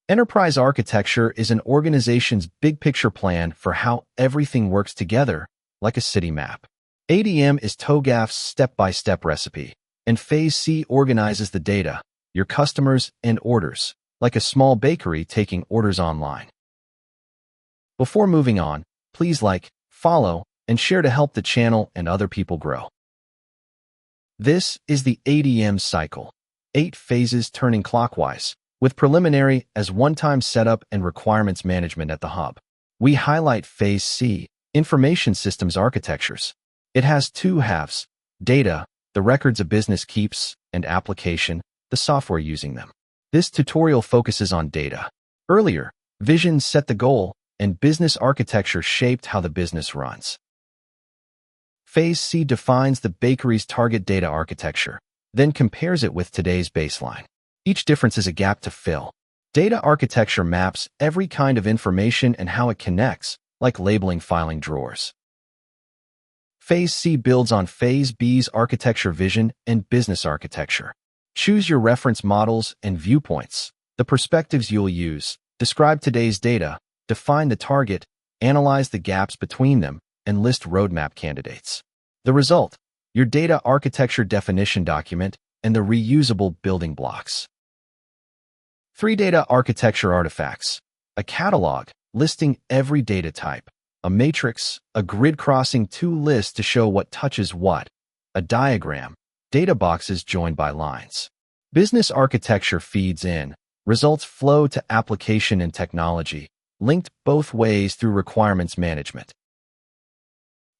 Enterprise architecture is an organization's big-picture plan for how everything works together, like a city map. ADM is TOGAF's step-by-step recipe, and Phase C organizes the data, your customers, and orders, like a small bakery taking orders online. Before moving on, please like, follow, and share to help the channel and other people grow. This is the ADM cycle, 8 phases turning clockwise, with preliminary as one-time setup and requirements management at the hub. We highlight Phase C, information systems architectures. It has 2 halves, data, the records a business keeps, and application, the software using them. This tutorial focuses on data. Earlier, vision set the goal, and business architecture shaped how the business runs. Phase C defines the bakery's target data architecture, then compares it with today's baseline. Each difference is a gap to fill. Data architecture maps every kind of information and how it connects, like labeling filing drawers. Phase C builds on Phase B's architecture vision and business architecture. Choose your reference models and viewpoints, the perspectives you'll use, describe today's data, define the target, analyze the gaps between them, and list roadmap candidates. The result, your data architecture definition document and the reusable building blocks. 3 data architecture artifacts: a catalog listing every data type, a matrix, a grid crossing 2 lists to show what touches what, a diagram, data boxes joined by lines. Business architecture feeds in, results flow to application and technology, linked both ways through requirements management.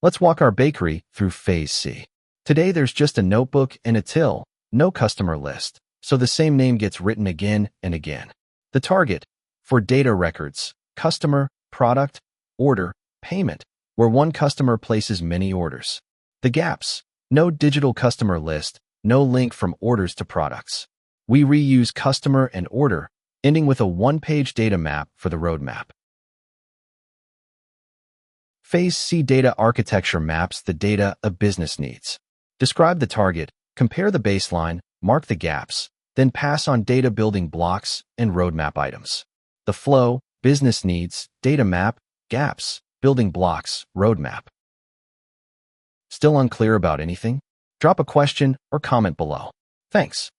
Let's walk our bakery through Phase C. Today there's just a notebook and a till, no customer list, so the same name gets written again and again. The target, for data records, customer, product, order, payment, where one customer places many orders. The gaps, no digital customer list, no link from orders to products. We reuse customer and order, ending with a 1-page data map for the roadmap. Phase C data architecture maps the data a business needs. Describe the target, compare the baseline, mark the gaps, then pass on data building blocks and roadmap items. The flow, business needs, data map, gaps, building blocks, roadmap. Still unclear about anything? Drop a question or comment below. Thanks.